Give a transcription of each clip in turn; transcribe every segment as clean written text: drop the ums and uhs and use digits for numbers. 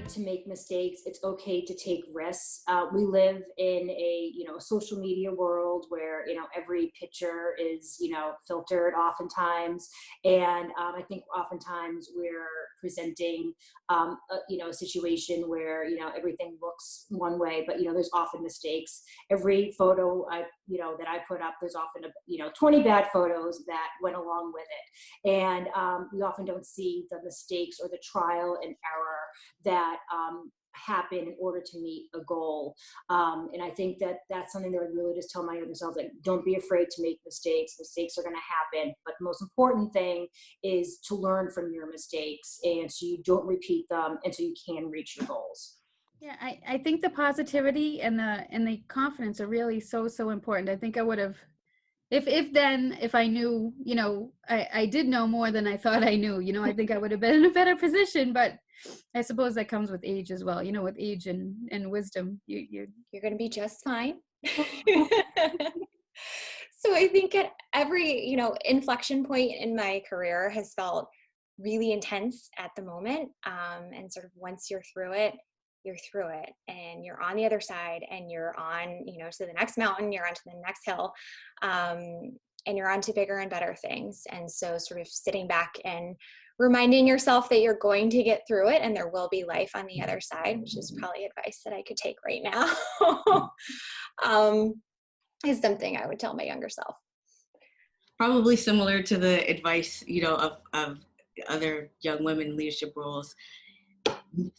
afraid to make mistakes. It's okay to take risks. We live in a, social media world where, every picture is, filtered oftentimes. And I think oftentimes we're presenting, a situation where, everything looks one way, but, there's often mistakes. Every photo that I put up, there's often, 20 bad photos that went along with it. And we often don't see the mistakes or the trial and error that happen in order to meet a goal. And I think that that's something that I would really just tell my younger self, like, don't be afraid to make mistakes. Mistakes are going to happen. But the most important thing is to learn from your mistakes, and so you don't repeat them, and so you can reach your goals. Yeah, I think the positivity and the confidence are really so important. I think I would have, if I knew, I did know more than I thought I knew, I think I would have been in a better position, but I suppose that comes with age as well, with age and wisdom, you're going to be just fine. So I think at every, inflection point in my career has felt really intense at the moment. And sort of once you're through it, and you're on the other side, and you're on, to the next mountain, you're onto the next hill, and you're on to bigger and better things. And so sort of sitting back and reminding yourself that you're going to get through it and there will be life on the other side, which is probably advice that I could take right now, is something I would tell my younger self. Probably similar to the advice, of other young women in leadership roles.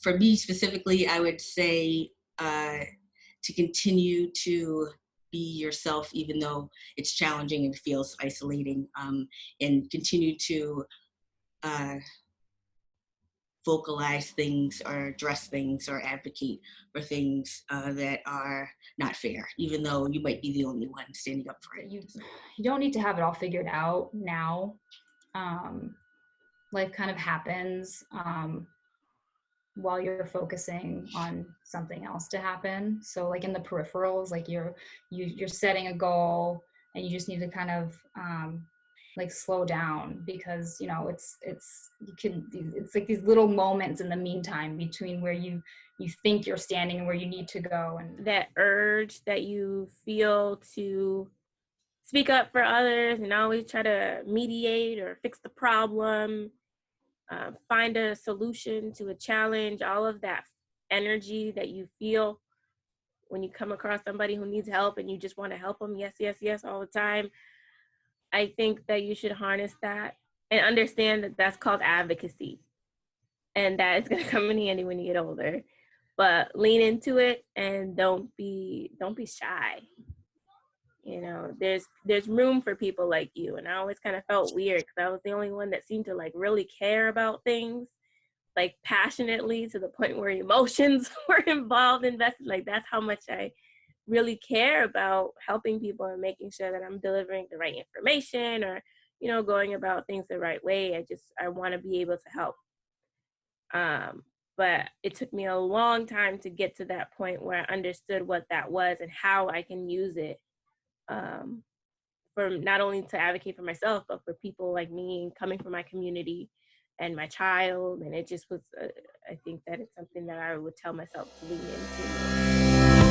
For me specifically, I would say to continue to be yourself, even though it's challenging and feels isolating, and continue to vocalize things or address things or advocate for things that are not fair, even though you might be the only one standing up for it. You don't need to have it all figured out now. Life kind of happens while you're focusing on something else to happen. So like in the peripherals, like you're setting a goal and you just need to kind of like slow down, because it's like these little moments in the meantime between where you think you're standing and where you need to go. And that urge that you feel to speak up for others and always try to mediate or fix the problem, find a solution to a challenge, all of that energy that you feel when you come across somebody who needs help and you just want to help them, yes, all the time. I think that you should harness that and understand that that's called advocacy, and that it's going to come in handy when you get older. But lean into it and don't be shy. There's room for people like you. And I always kind of felt weird because I was the only one that seemed to like really care about things, like passionately, to the point where emotions were involved, invested. Like that's how much I really care about helping people and making sure that I'm delivering the right information, or, going about things the right way. I want to be able to help. But it took me a long time to get to that point where I understood what that was and how I can use it, for not only to advocate for myself, but for people like me coming from my community and my child. And it just was, I think that it's something that I would tell myself to lean into.